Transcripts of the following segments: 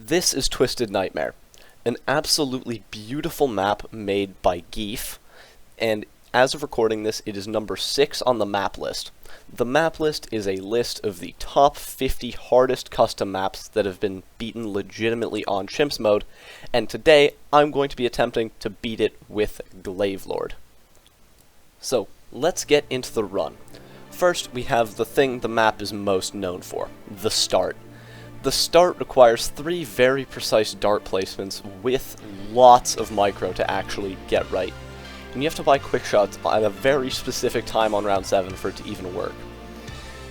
This is Twisted Nightmare, an absolutely beautiful map made by Glaive, and as of recording this, it is number 6 on the map list. The map list is a list of the top 50 hardest custom maps that have been beaten legitimately on CHIMPS mode, and today I'm going to be attempting to beat it with Glaive. So, let's get into the run. First, we have the thing the map is most known for, the start. The start requires 3 very precise dart placements with lots of micro to actually get right. And you have to buy quick shots at a very specific time on round 7 for it to even work.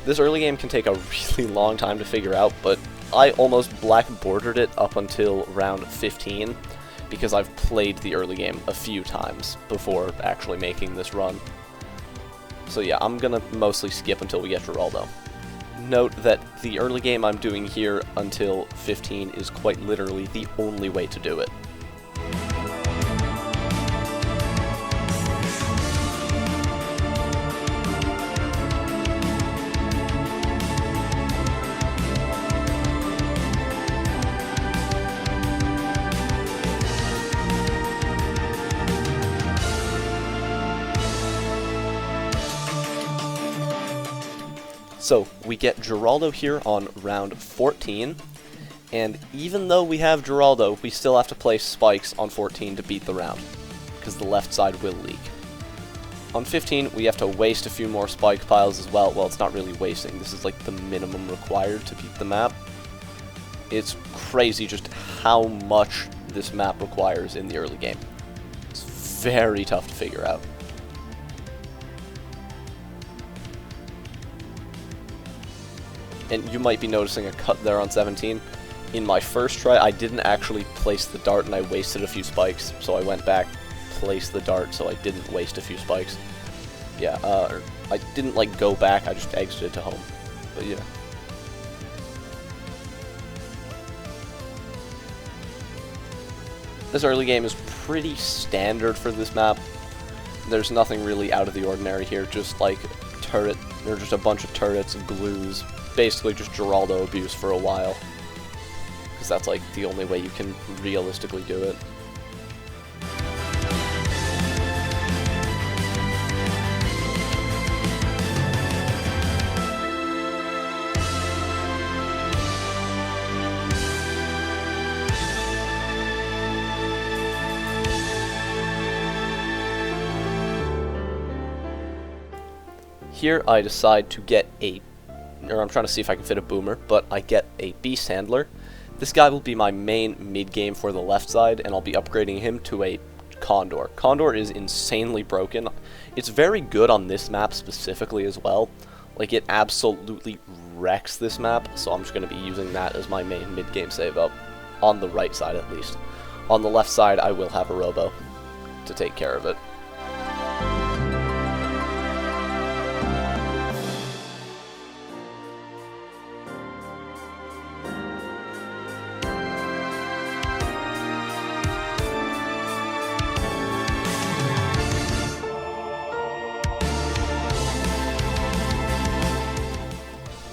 This early game can take a really long time to figure out, but I almost black bordered it up until round 15 because I've played the early game a few times before actually making this run. So yeah, I'm gonna mostly skip until we get Geraldo. Note that the early game I'm doing here until 15 is quite literally the only way to do it. So, we get Geraldo here on round 14, and even though we have Geraldo, we still have to place spikes on 14 to beat the round, because the left side will leak. On 15, we have to waste a few more spike piles as well. Well, it's not really wasting, this is like the minimum required to beat the map. It's crazy just how much this map requires in the early game. It's very tough to figure out. And you might be noticing a cut there on 17. In my first try, I didn't actually place the dart and I wasted a few spikes, so I went back, placed the dart so I didn't waste a few spikes. Yeah, I didn't like go back, I just exited to home. But yeah. This early game is pretty standard for this map. There's nothing really out of the ordinary here, just like turret, or just a bunch of turrets and glues. Basically just Geraldo abuse for a while, because that's like the only way you can realistically do it. Here I decide to get I'm trying to see if I can fit a boomer, but I get a beast handler. This guy will be my main mid-game for the left side, and I'll be upgrading him to a Condor. Condor is insanely broken. It's very good on this map specifically as well. Like, it absolutely wrecks this map, so I'm just going to be using that as my main mid-game save-up. On the right side, at least. On the left side, I will have a Robo to take care of it.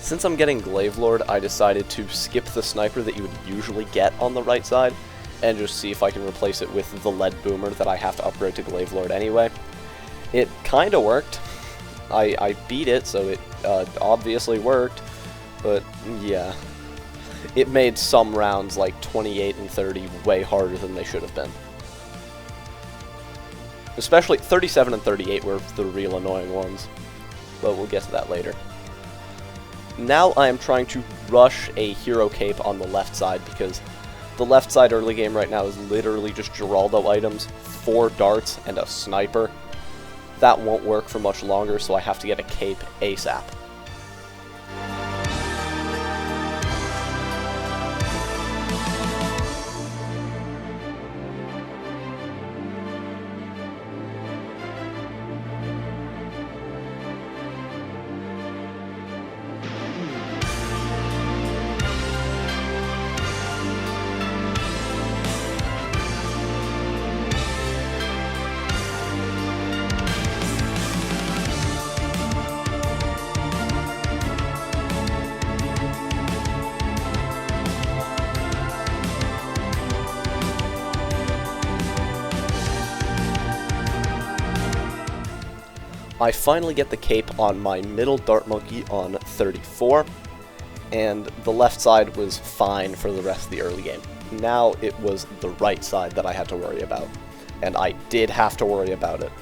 Since I'm getting Glaive, I decided to skip the sniper that you would usually get on the right side, and just see if I can replace it with the lead boomer that I have to upgrade to Glaive anyway. It kinda worked. I beat it, so it obviously worked, but yeah. It made some rounds like 28 and 30 way harder than they should have been. Especially 37 and 38 were the real annoying ones, but we'll get to that later. Now I am trying to rush a hero cape on the left side, because the left side early game right now is literally just Geraldo items, 4 darts, and a sniper. That won't work for much longer, so I have to get a cape ASAP. I finally get the cape on my middle dart monkey on 34, and the left side was fine for the rest of the early game. Now it was the right side that I had to worry about, and I did have to worry about it.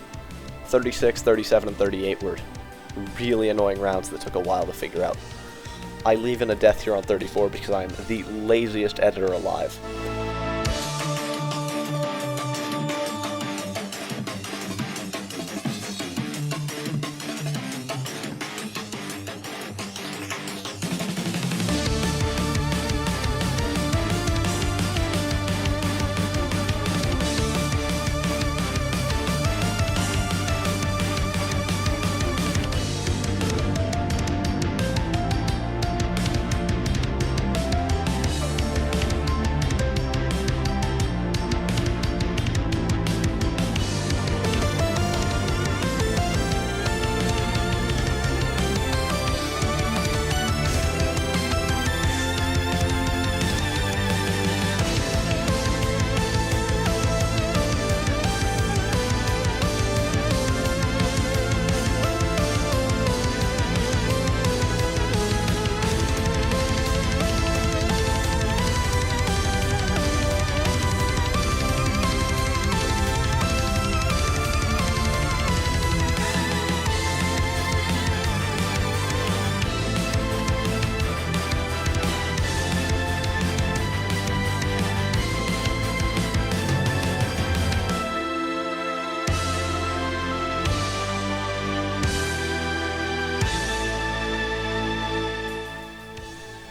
36, 37, and 38 were really annoying rounds that took a while to figure out. I leave in a death here on 34 because I am the laziest editor alive.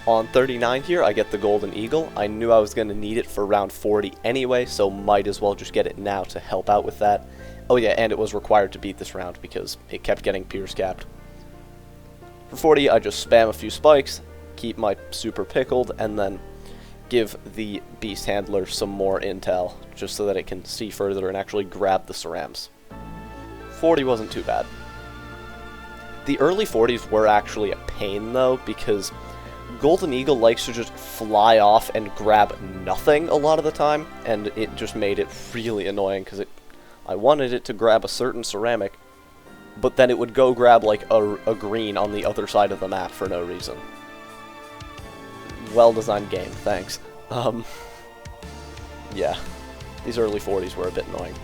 On 39 here, I get the Golden Eagle. I knew I was going to need it for round 40 anyway, so might as well just get it now to help out with that. Oh yeah, and it was required to beat this round because it kept getting Pierce capped. For 40, I just spam a few spikes, keep my super pickled, and then give the Beast Handler some more intel, just so that it can see further and actually grab the cerams. 40 wasn't too bad. The early 40s were actually a pain though, because Golden Eagle likes to just fly off and grab nothing a lot of the time, and it just made it really annoying because I wanted it to grab a certain ceramic, but then it would go grab like a green on the other side of the map for no reason. Well-designed game, thanks. Yeah, these early 40s were a bit annoying.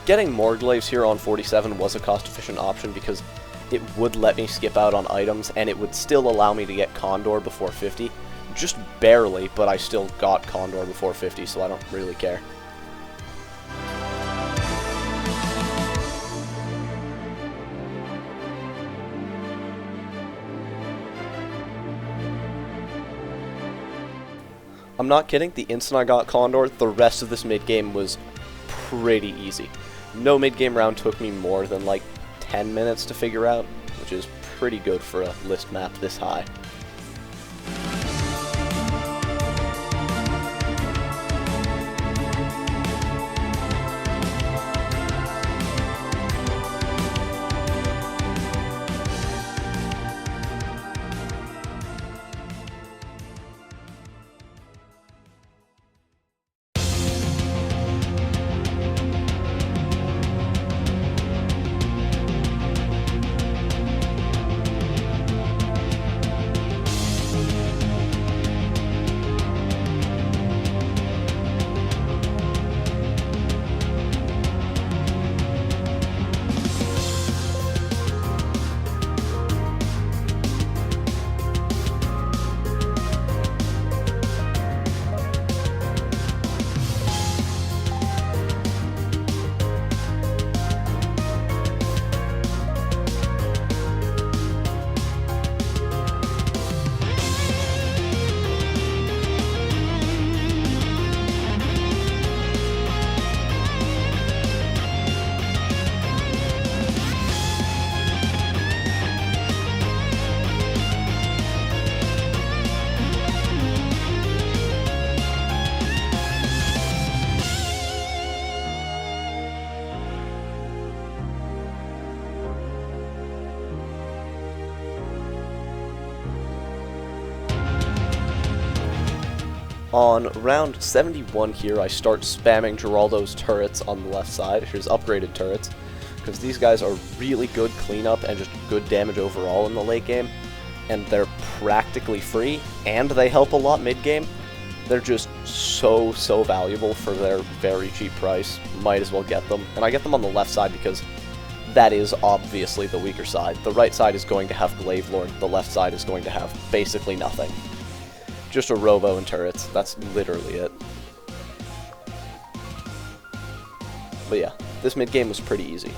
Getting more glaives here on 47 was a cost-efficient option because it would let me skip out on items, and it would still allow me to get Condor before 50. Just barely, but I still got Condor before 50, so I don't really care. I'm not kidding, the instant I got Condor, the rest of this mid-game was pretty easy. No mid-game round took me more than like 10 minutes to figure out, which is pretty good for a list map this high. On round 71 here, I start spamming Geraldo's turrets on the left side, his upgraded turrets, because these guys are really good cleanup and just good damage overall in the late game, and they're practically free, and they help a lot mid-game. They're just so valuable for their very cheap price. Might as well get them. And I get them on the left side because that is obviously the weaker side. The right side is going to have Glaive Lord, the left side is going to have basically nothing. Just a robo and turrets, that's literally it. But yeah, this mid-game was pretty easy.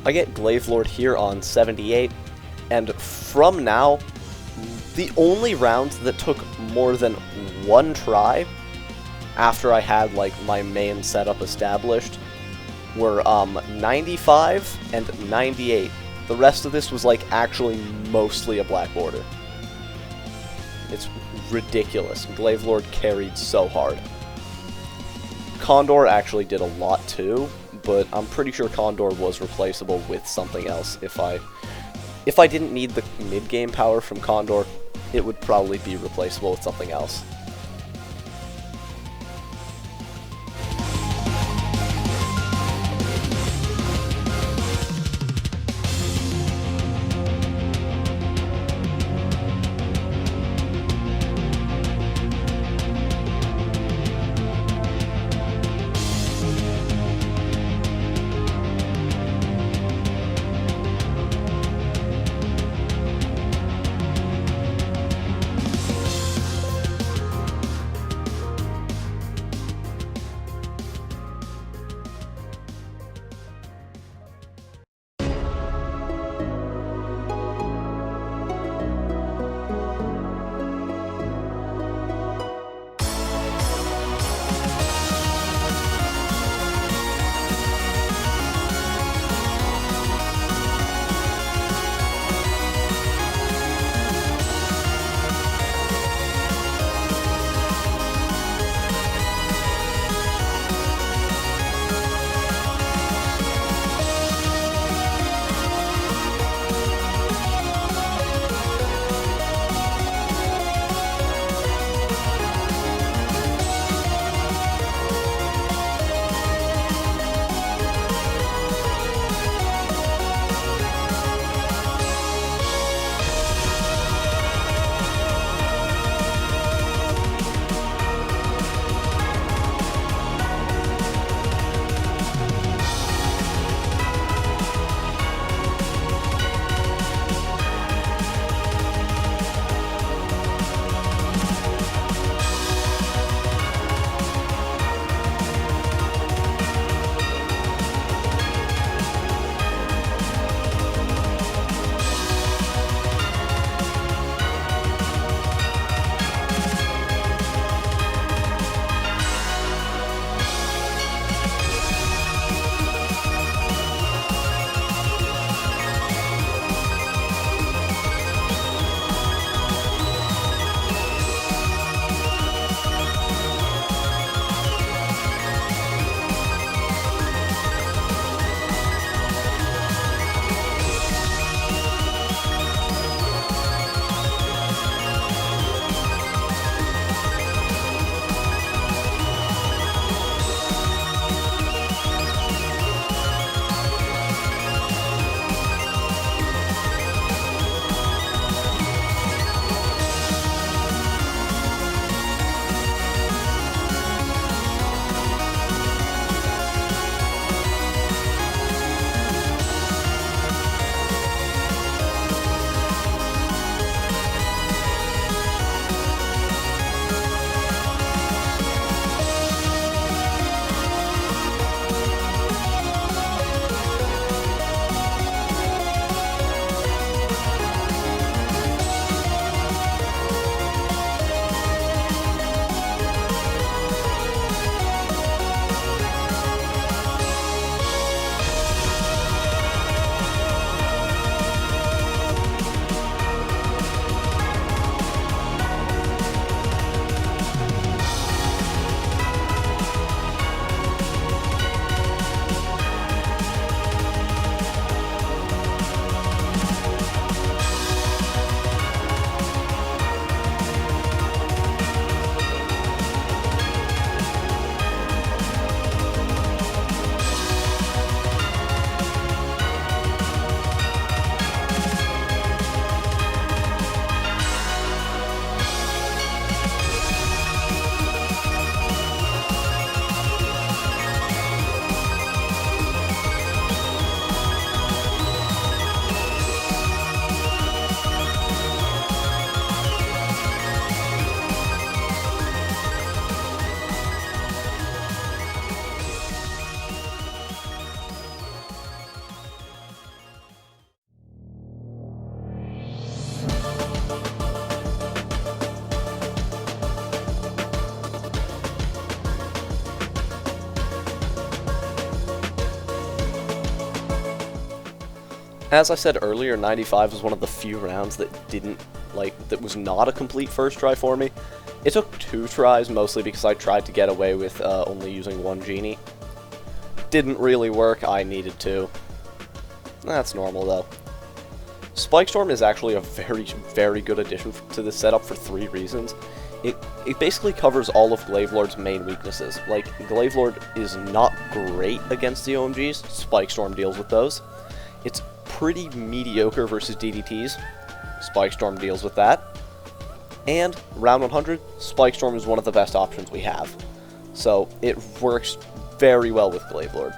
I get Glaive Lord here on 78, and from now, the only rounds that took more than one try after I had like my main setup established were 95 and 98. The rest of this was like actually mostly a black border. It's ridiculous. Glaive Lord carried so hard. Condor actually did a lot too, but I'm pretty sure Condor was replaceable with something else. If I didn't need the mid-game power from Condor, it would probably be replaceable with something else. As I said earlier, 95 was one of the few rounds that that was not a complete first try for me. It took 2 tries, mostly because I tried to get away with only using 1 genie. Didn't really work, I needed to. That's normal though. Spike Storm is actually a very, very good addition to this setup for 3 reasons. It basically covers all of Glaive Lord's main weaknesses. Like, Glaive Lord is not great against the OMGs, Spike Storm deals with those. It's pretty mediocre versus DDTs, Spike Storm deals with that. And, round 100, Spike Storm is one of the best options we have. So, it works very well with Glaive Lord.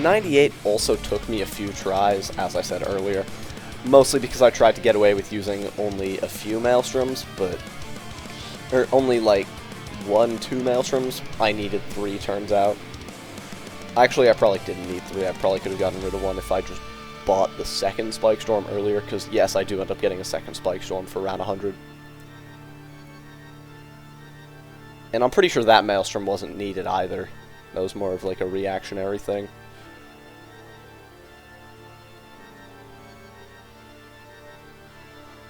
'98 also took me a few tries, as I said earlier, mostly because I tried to get away with using only a few Maelstroms, or only like 1-2 Maelstroms. I needed 3, turns out. Actually, I probably didn't need 3, I probably could have gotten rid of 1 if I just bought the second Spike Storm earlier, because yes, I do end up getting a second Spike Storm for round 100. And I'm pretty sure that Maelstrom wasn't needed either. That was more of like a reactionary thing.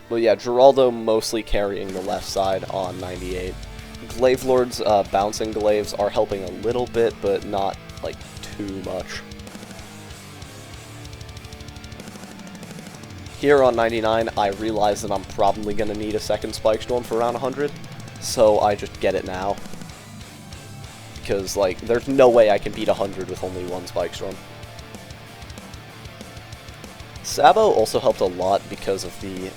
But yeah, Geraldo mostly carrying the left side on 98. Glaive Lord's bouncing glaives are helping a little bit, but not like too much. Here on 99, I realize that I'm probably going to need a second Spike Storm for round 100, so I just get it now. Because, like, there's no way I can beat 100 with only 1 Spike Storm. Sabo also helped a lot because of the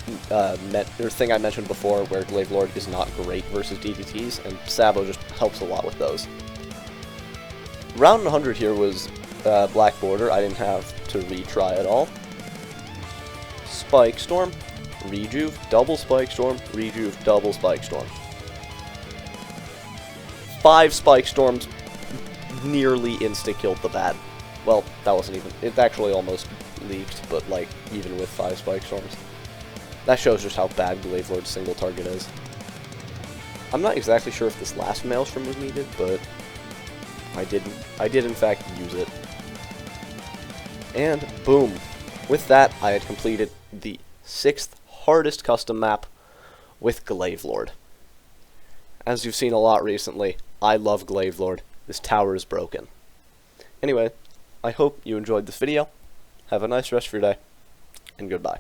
thing I mentioned before, where Glaive Lord is not great versus DDTs, and Sabo just helps a lot with those. Round 100 here was Black Border. I didn't have to retry at all. Spike Storm, Rejuve, double Spike Storm, Rejuve, double Spike Storm. 5 Spike Storms nearly insta-killed the bat. Well, that wasn't even... It actually almost leaked, but, like, even with 5 Spike Storms. That shows just how bad Glaive Lord's single target is. I'm not exactly sure if this last Maelstrom was needed, but I did in fact use it. And boom. With that, I had completed the 6th hardest custom map with Glaive Lord. As you've seen a lot recently, I love Glaive Lord. This tower is broken. Anyway, I hope you enjoyed this video. Have a nice rest of your day, and goodbye.